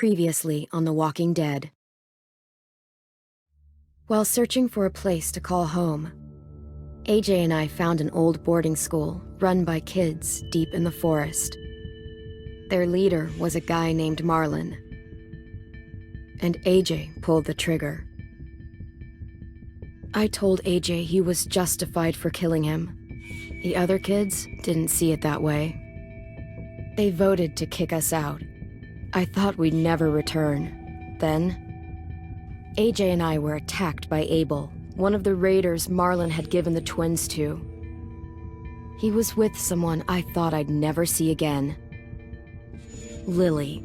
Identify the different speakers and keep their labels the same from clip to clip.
Speaker 1: Previously on The Walking Dead. While searching for a place to call home, AJ and I found an old boarding school run by kids deep in the forest. Their leader was a guy named Marlon, and AJ pulled the trigger. I told AJ he was justified for killing him. The other kids didn't see it that way. They voted to kick us out. I thought we'd never return. Then, AJ and I were attacked by Abel, one of the raiders Marlon had given the twins to. He was with someone I thought I'd never see again. Lily.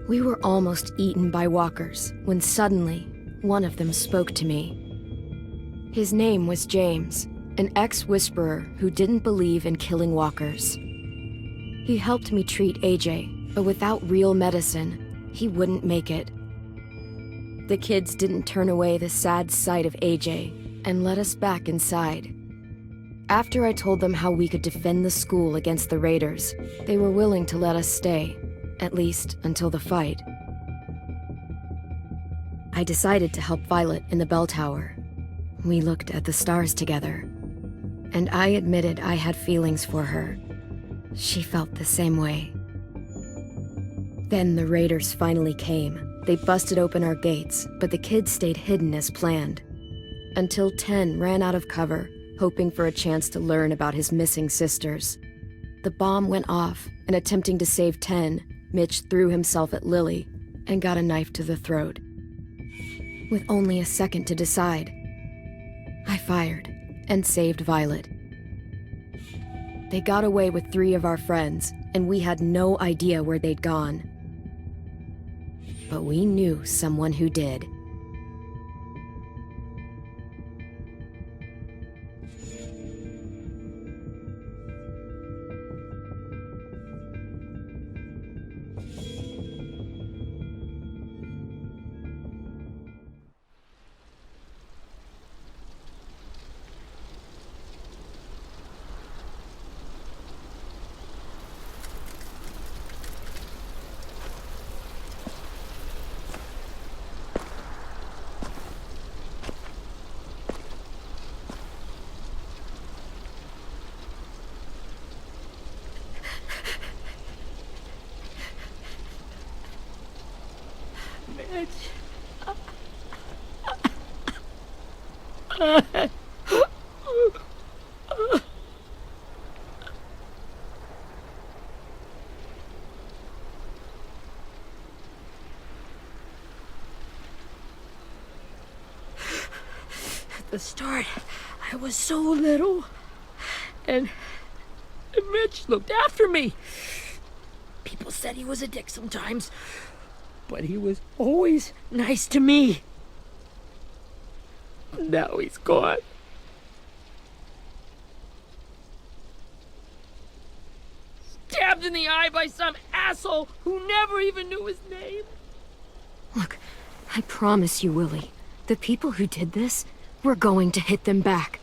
Speaker 1: We were almost eaten by walkers when suddenly one of them spoke to me. His name was James, an ex-whisperer who didn't believe in killing walkers. He helped me treat AJ, but without real medicine, he wouldn't make it. The kids didn't turn away the sad sight of AJ and let us back inside. After I told them how we could defend the school against the raiders, they were willing to let us stay, at least until the fight. I decided to help Violet in the bell tower. We looked at the stars together, and I admitted I had feelings for her. She felt the same way. Then the raiders finally came. They busted open our gates, but the kids stayed hidden as planned. Until 10 ran out of cover, hoping for a chance to learn about his missing sisters. The bomb went off, and attempting to save 10, Mitch threw himself at Lily and got a knife to the throat. With only a second to decide, I fired and saved Violet. They got away with 3 of our friends, and we had no idea where they'd gone. But we knew someone who did.
Speaker 2: At the start, I was so little, and Mitch looked after me. People said he was a dick sometimes, but he was always nice to me. Now he's gone. Stabbed in the eye by some asshole who never even knew his name.
Speaker 1: Look, I promise you, Willie, the people who did this, we're going to hit them back.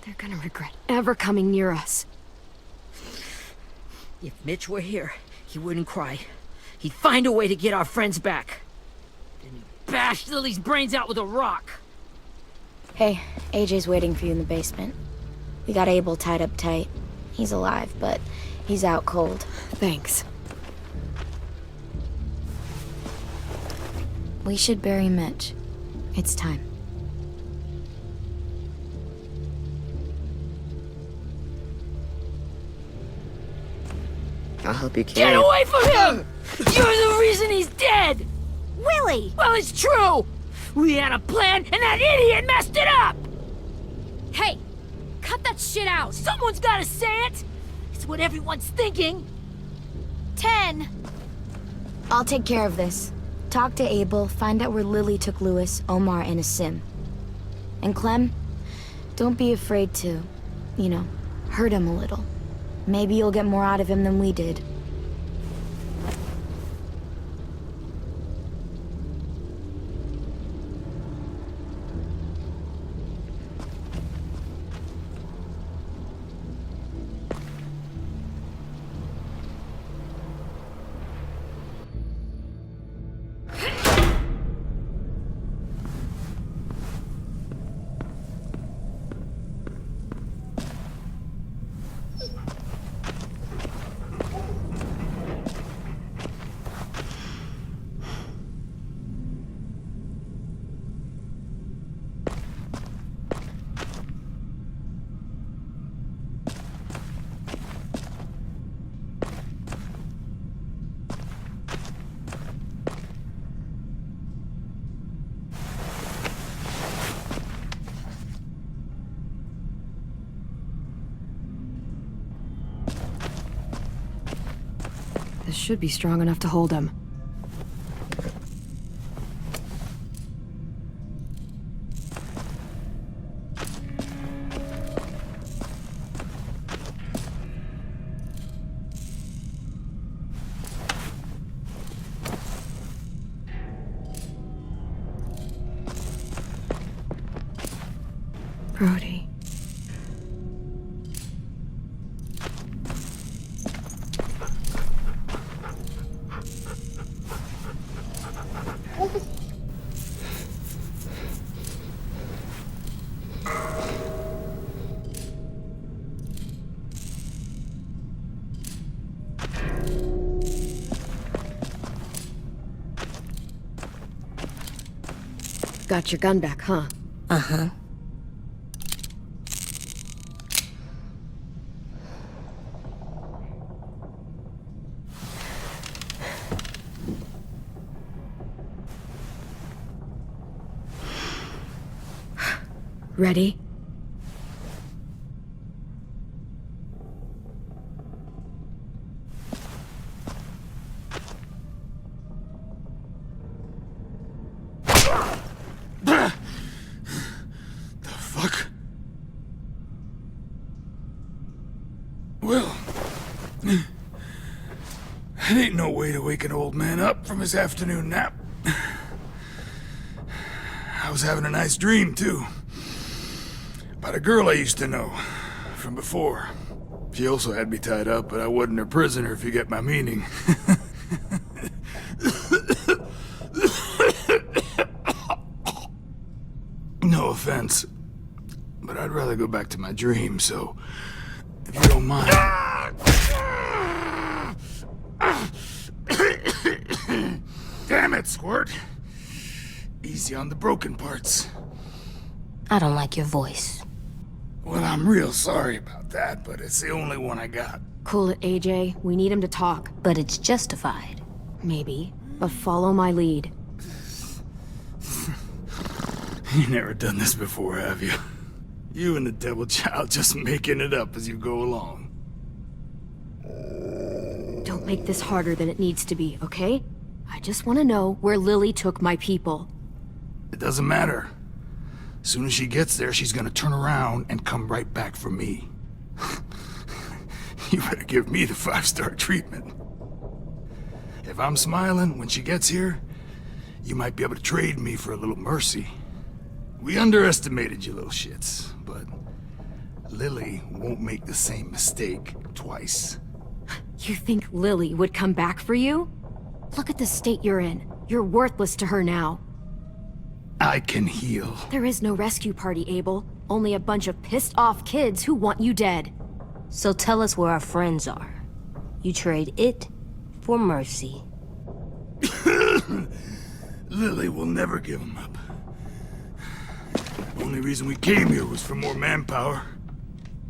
Speaker 1: They're gonna regret ever coming near us.
Speaker 2: If Mitch were here, he wouldn't cry. He'd find a way to get our friends back. Then he'd bash Lily's brains out with a rock.
Speaker 3: Hey, AJ's waiting for you in the basement. We got Abel tied up tight. He's alive, but he's out cold.
Speaker 1: Thanks.
Speaker 3: We should bury Mitch. It's time.
Speaker 4: I'll help you carry.
Speaker 2: Get away from him! You're the reason he's dead!
Speaker 3: Willie!
Speaker 2: Well, it's true! We had a plan, and that idiot messed it up!
Speaker 5: Hey! Cut that shit out!
Speaker 2: Someone's gotta say it! It's what everyone's thinking!
Speaker 5: 10!
Speaker 3: I'll take care of this. Talk to Abel, find out where Lily took Lewis, Omar, and Asim. And Clem, don't be afraid to, hurt him a little. Maybe you'll get more out of him than we did.
Speaker 1: should be strong enough to hold him. Brody. Got your gun back, huh?
Speaker 3: Uh-huh.
Speaker 1: Ready?
Speaker 4: The fuck? Well, that ain't no way to wake an old man up from his afternoon nap. I was having a nice dream, too. About a girl I used to know from before. She also had me tied up, but I wasn't her prisoner, if you get my meaning. No offense, but I'd rather go back to my dream, so if you don't mind. Damn it, Squirt. Easy on the broken parts.
Speaker 3: I don't like your voice.
Speaker 4: Well, I'm real sorry about that, but it's the only one I got.
Speaker 1: Cool it, AJ. We need him to talk.
Speaker 3: But it's justified.
Speaker 1: Maybe. But follow my lead.
Speaker 4: You've never done this before, have you? You and the devil child just making it up as you go along.
Speaker 1: Don't make this harder than it needs to be, okay? I just want to know where Lily took my people.
Speaker 4: It doesn't matter. As soon as she gets there, she's gonna turn around and come right back for me. You better give me the 5-star treatment. If I'm smiling when she gets here, you might be able to trade me for a little mercy. We underestimated you little shits, but Lily won't make the same mistake twice.
Speaker 1: You think Lily would come back for you? Look at the state you're in. You're worthless to her now.
Speaker 4: I can heal.
Speaker 1: There is no rescue party, Abel. Only a bunch of pissed-off kids who want you dead.
Speaker 3: So tell us where our friends are. You trade it for mercy.
Speaker 4: Lily will never give them up. The only reason we came here was for more manpower.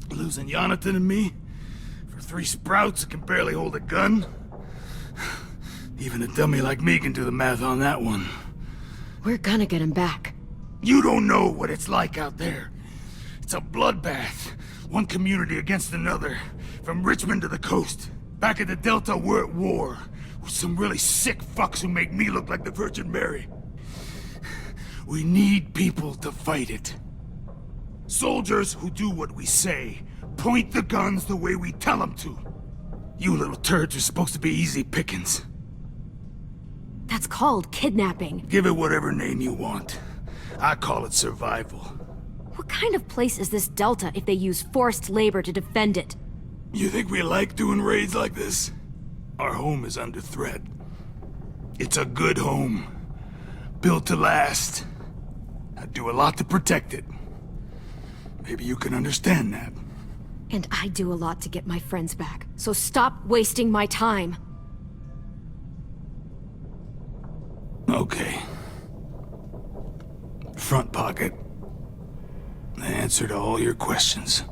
Speaker 4: Losing Jonathan and me for 3 sprouts that can barely hold a gun. Even a dummy like me can do the math on that one.
Speaker 1: We're gonna get him back.
Speaker 4: You don't know what it's like out there. It's a bloodbath. One community against another. From Richmond to the coast. Back at the Delta, we're at war. With some really sick fucks who make me look like the Virgin Mary. We need people to fight it. Soldiers who do what we say. Point the guns the way we tell them to. You little turds are supposed to be easy pickings.
Speaker 1: That's called kidnapping.
Speaker 4: Give it whatever name you want. I call it survival.
Speaker 1: What kind of place is this Delta if they use forced labor to defend it?
Speaker 4: You think we like doing raids like this? Our home is under threat. It's a good home. Built to last. I'd do a lot to protect it. Maybe you can understand that.
Speaker 1: And I do a lot to get my friends back, so stop wasting my time.
Speaker 4: Okay. Front pocket. The answer to all your questions.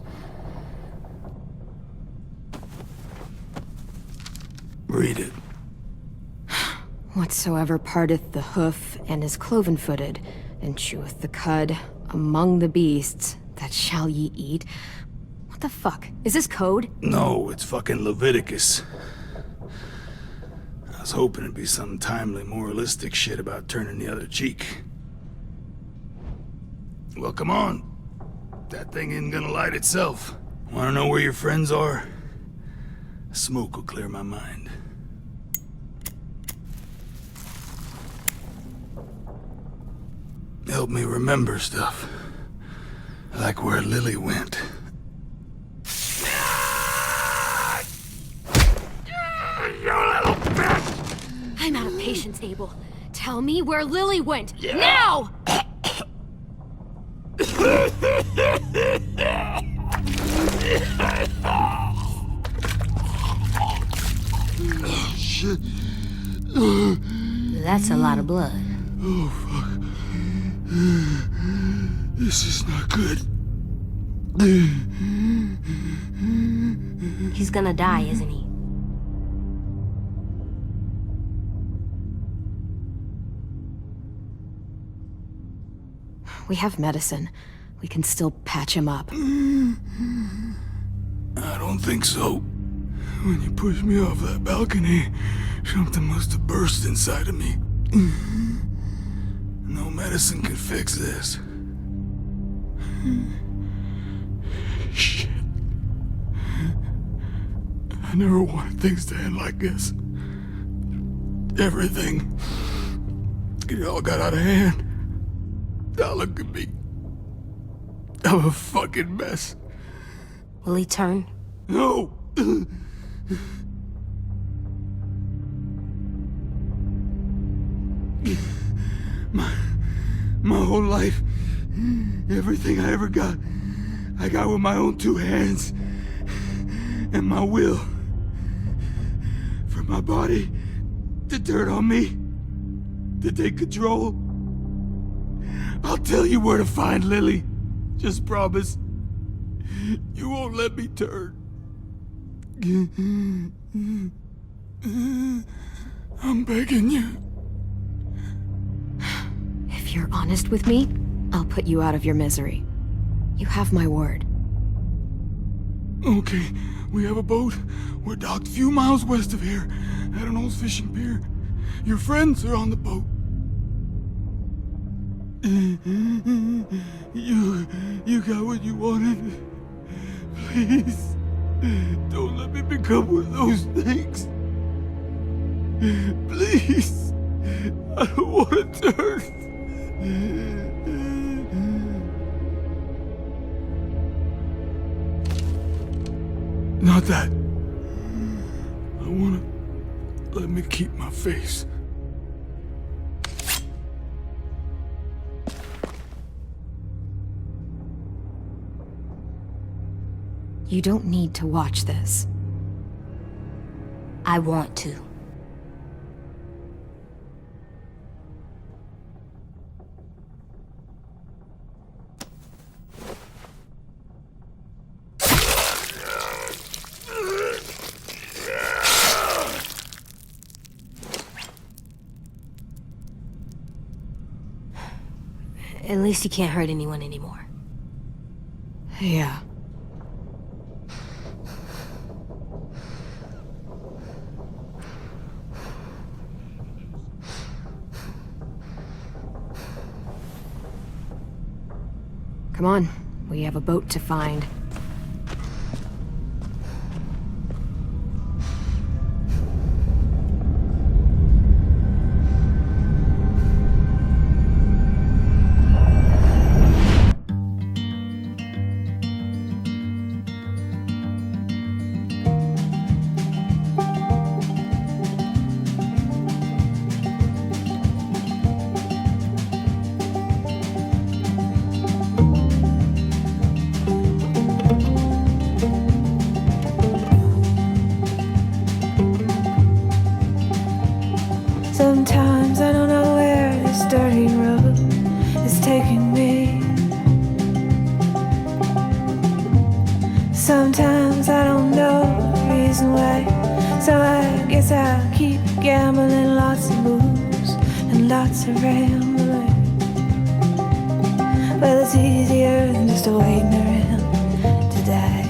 Speaker 4: Read it.
Speaker 1: Whatsoever parteth the hoof and is cloven-footed, and cheweth the cud among the beasts, that shall ye eat. What the fuck? Is this code?
Speaker 4: No, it's fucking Leviticus. was hoping it'd be some timely, moralistic shit about turning the other cheek. Well, come on. That thing isn't gonna light itself. Wanna know where your friends are? Smoke will clear my mind. Help me remember stuff. Like where Lily went. You little bitch!
Speaker 5: I'm out of patience, Abel. Tell me where Lily went. Now!
Speaker 4: Shit.
Speaker 3: That's a lot of blood.
Speaker 4: Oh, fuck. This is not good.
Speaker 3: He's gonna die, isn't he?
Speaker 1: We have medicine. We can still patch him up.
Speaker 4: I don't think so. When you pushed me off that balcony, something must have burst inside of me. No medicine can fix this. Shit. I never wanted things to end like this. Everything. It all got out of hand. Now look at me. I'm a fucking mess.
Speaker 3: Will he turn?
Speaker 4: No! My whole life, everything I ever got, I got with my own two hands and my will. For my body to turn on me, to take control. I'll tell you where to find Lily. Just promise. You won't let me turn. I'm begging you.
Speaker 1: If you're honest with me, I'll put you out of your misery. You have my word.
Speaker 4: Okay, we have a boat. We're docked a few miles west of here, at an old fishing pier. Your friends are on the boat. You got what you wanted. Please, don't let me become one of those things. Please, I don't want to turn. Not that. I want to let me keep my face.
Speaker 1: You don't need to watch this.
Speaker 3: I want to. At least you can't hurt anyone anymore.
Speaker 1: Yeah. Come on, we have a boat to find.
Speaker 6: Sometimes I don't know where this dirty road is taking me. Sometimes I don't know the reason why, so I guess I'll keep gambling, lots of moves and lots of rambling. Well, it's easier than just waiting around to die.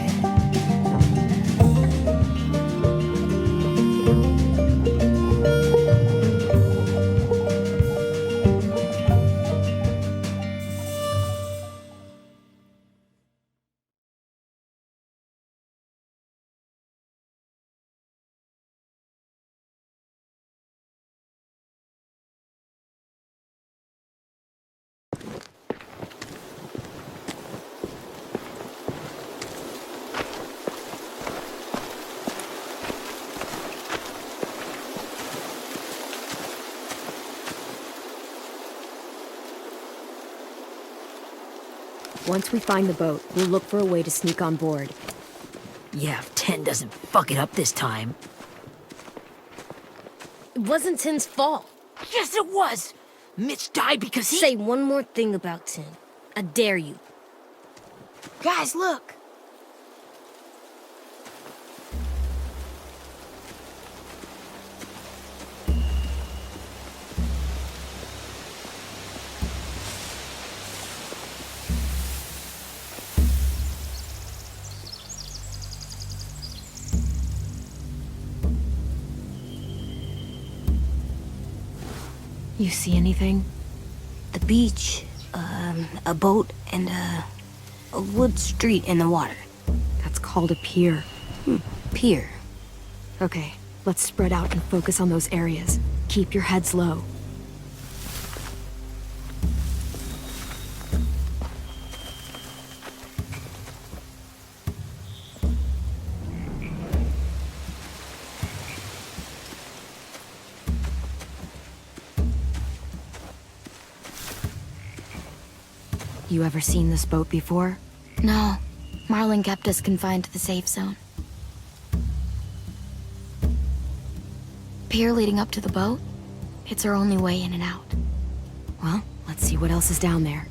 Speaker 1: Once we find the boat, we'll look for a way to sneak on board.
Speaker 2: Yeah, if 10 doesn't fuck it up this time.
Speaker 5: It wasn't Tin's fault.
Speaker 2: Yes, it was! Mitch died because he—
Speaker 5: Say one more thing about Tin. I dare you.
Speaker 3: Guys, look!
Speaker 1: You see anything?
Speaker 3: The beach, a boat, and a wood street in the water.
Speaker 1: That's called a pier.
Speaker 3: Pier.
Speaker 1: Okay, let's spread out and focus on those areas. Keep your heads low. You ever seen this boat before?
Speaker 3: No, Marlin kept us confined to the safe zone. Pier leading up to the boat? It's our only way in and out.
Speaker 1: Well, let's see what else is down there.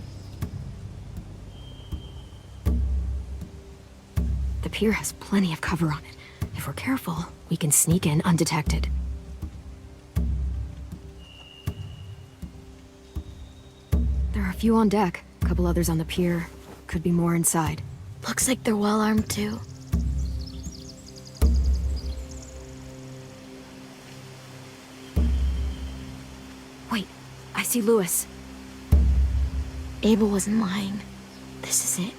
Speaker 1: The pier has plenty of cover on it. If we're careful, we can sneak in undetected. There are a few on deck, a couple others on the pier. Could be more inside.
Speaker 3: Looks like they're well armed too.
Speaker 1: Wait, I see Lewis.
Speaker 3: Abel wasn't lying. This is it.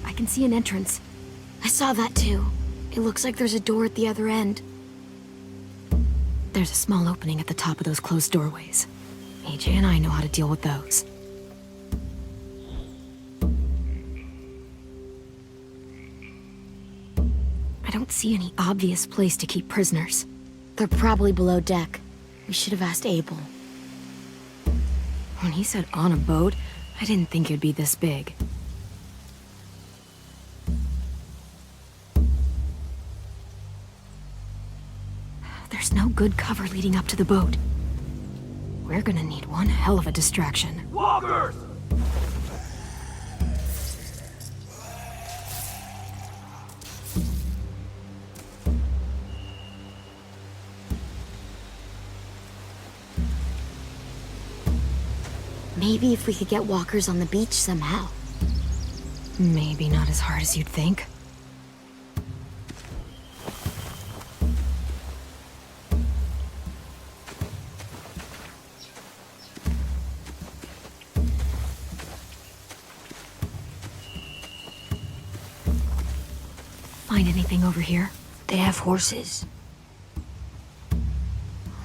Speaker 1: I can see an entrance.
Speaker 3: I saw that too. It looks like there's a door at the other end.
Speaker 1: There's a small opening at the top of those closed doorways. AJ and I know how to deal with those. I don't see any obvious place to keep prisoners.
Speaker 3: They're probably below deck. We should have asked Abel.
Speaker 1: When he said on a boat, I didn't think it'd be this big. There's no good cover leading up to the boat. We're gonna need one hell of a distraction.
Speaker 4: Walkers!
Speaker 3: Maybe if we could get walkers on the beach somehow.
Speaker 1: Maybe not as hard as you'd think. Find anything over here?
Speaker 3: They have horses.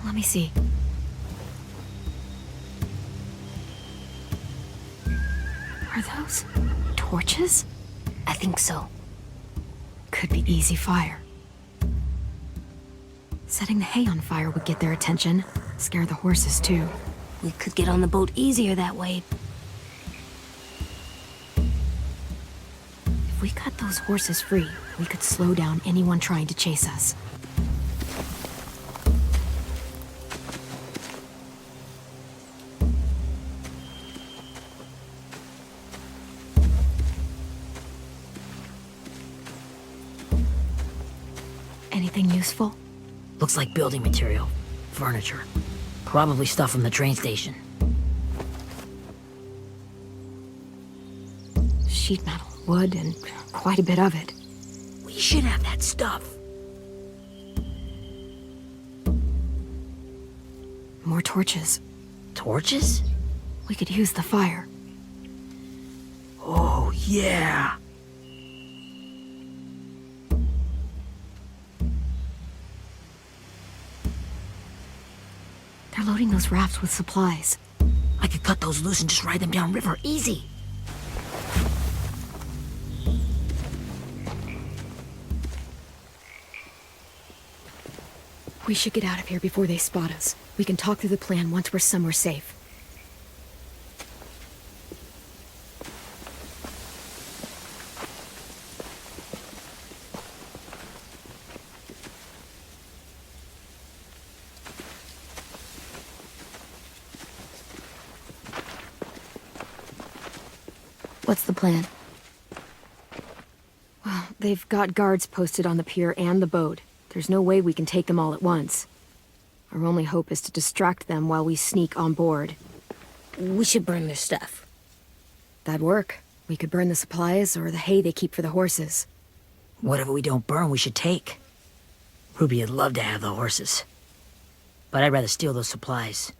Speaker 1: Let me see. Are those torches?
Speaker 3: I think so.
Speaker 1: Could be easy fire. Setting the hay on fire would get their attention. Scare the horses, too.
Speaker 3: We could get on the boat easier that way.
Speaker 1: If we cut those horses free, we could slow down anyone trying to chase us. Anything useful?
Speaker 2: Looks like building material. Furniture. Probably stuff from the train station.
Speaker 1: Sheet metal, wood, and quite a bit of it.
Speaker 2: We should have that stuff.
Speaker 1: More torches.
Speaker 2: Torches?
Speaker 1: We could use the fire.
Speaker 2: Oh, yeah.
Speaker 1: They're loading those rafts with supplies.
Speaker 2: I could cut those loose and just ride them downriver. Easy.
Speaker 1: We should get out of here before they spot us. We We can talk through the plan once we're somewhere safe.
Speaker 3: What's the plan?
Speaker 1: Well, they've got guards posted on the pier and the boat. There's no way we can take them all at once. Our only hope is to distract them while we sneak on board.
Speaker 2: We should burn their stuff.
Speaker 1: That'd work. We could burn the supplies or the hay they keep for the horses.
Speaker 2: Whatever we don't burn, we should take. Ruby would love to have the horses. But I'd rather steal those supplies.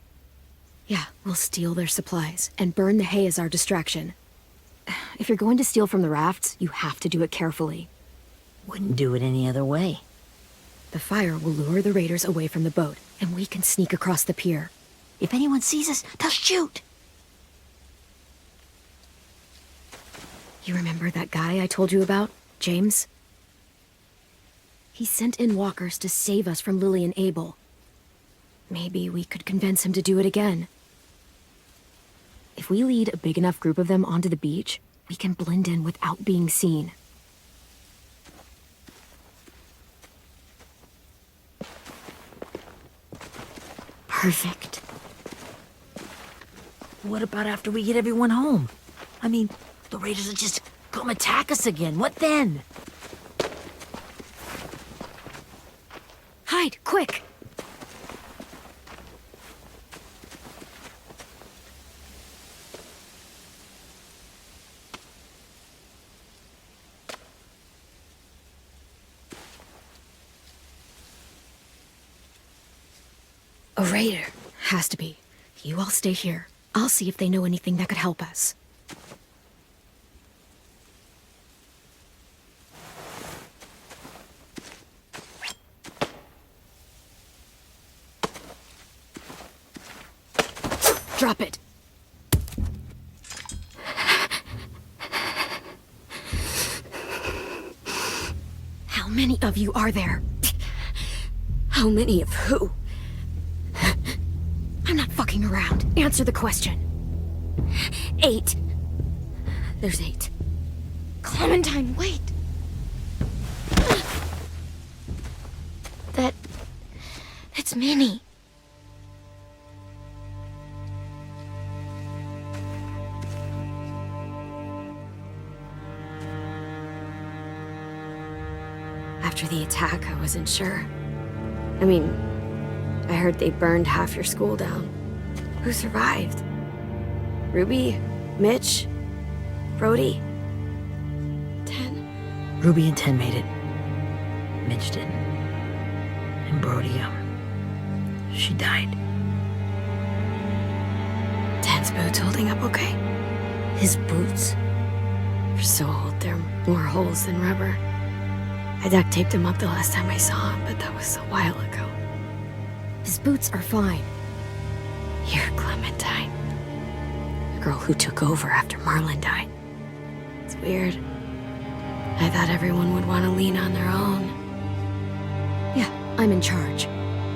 Speaker 1: Yeah, we'll steal their supplies and burn the hay as our distraction. If you're going to steal from the rafts, you have to do it carefully.
Speaker 2: Wouldn't do it any other way.
Speaker 1: The fire will lure the raiders away from the boat, and we can sneak across the pier.
Speaker 2: If anyone sees us, they'll shoot.
Speaker 1: You remember that guy I told you about, James? He sent in walkers to save us from Lily and Abel. Maybe we could convince him to do it again. If we lead a big enough group of them onto the beach, we can blend in without being seen. Perfect.
Speaker 2: What about after we get everyone home? I mean, the raiders will just come attack us again. What then?
Speaker 1: Hide, quick! A raider. Has to be. You all stay here. I'll see if they know anything that could help us. Drop it. How many of you are there? How many of who? I'm not fucking around. Answer the question. 8. There's 8.
Speaker 3: Clementine, wait! That's Minnie.
Speaker 1: After the attack, I wasn't sure. I mean, I heard they burned half your school down. Who survived? Ruby? Mitch? Brody? 10?
Speaker 2: Ruby and 10 made it. Mitch didn't. And Brody, she died.
Speaker 1: 10's boots holding up okay?
Speaker 2: His boots?
Speaker 1: They're so old, there are more holes than rubber. I duct taped him up the last time I saw him, but that was a while ago. His boots are fine. You're Clementine. The girl who took over after Marlon died. It's weird. I thought everyone would want to lean on their own. Yeah, I'm in charge.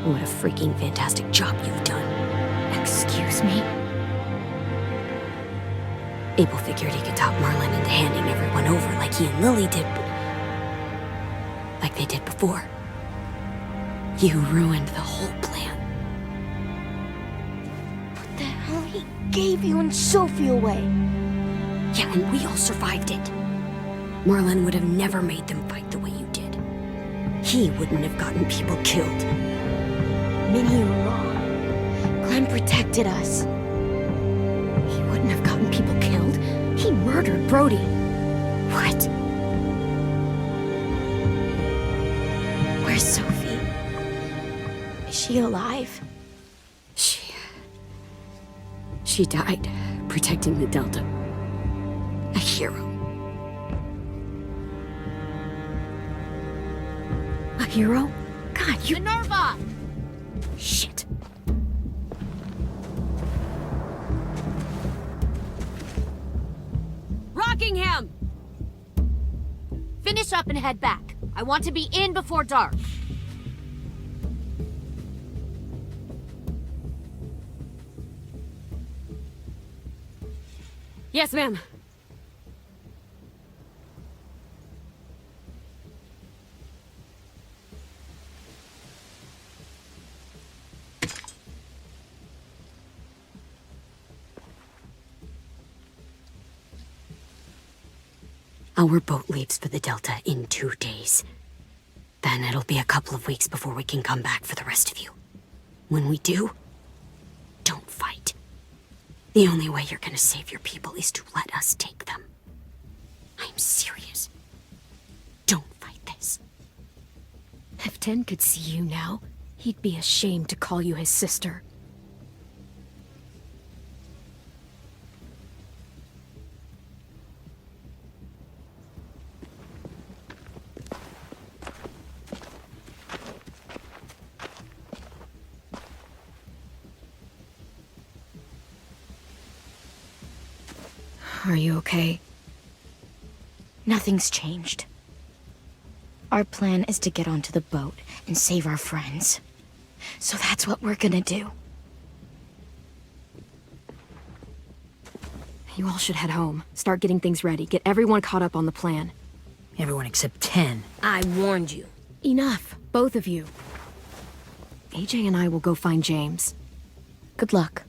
Speaker 1: What a freaking fantastic job you've done. Excuse me? Abel figured he could talk Marlon into handing everyone over like he and Lily did, like they did before. You ruined the whole plan.
Speaker 3: What the hell? He gave you and Sophie away.
Speaker 1: Yeah, and we all survived it. Marlon would have never made them fight the way you did. He wouldn't have gotten people killed.
Speaker 3: Minnie, you're wrong. Clem protected us.
Speaker 1: He wouldn't have gotten people killed. He murdered Brody. What?
Speaker 3: Where's Sophie? Is she alive?
Speaker 1: She died protecting the Delta. A hero. A hero? God, you...
Speaker 5: Minerva!
Speaker 1: Shit.
Speaker 5: Rockingham! Finish up and head back. I want to be in before dark. Yes, ma'am.
Speaker 7: Our boat leaves for the Delta in 2 days. Then it'll be a couple of weeks before we can come back for the rest of you. When we do, don't fight. The only way you're gonna save your people is to let us take them. I'm serious. Don't fight this.
Speaker 1: If Ten could see you now, he'd be ashamed to call you his sister. Are you okay?
Speaker 3: Nothing's changed. Our plan is to get onto the boat and save our friends. So that's what we're gonna do.
Speaker 1: You all should head home. Start getting things ready. Get everyone caught up on the plan.
Speaker 2: Everyone except 10.
Speaker 5: I warned you.
Speaker 1: Enough, both of you. AJ and I will go find James.
Speaker 3: Good luck.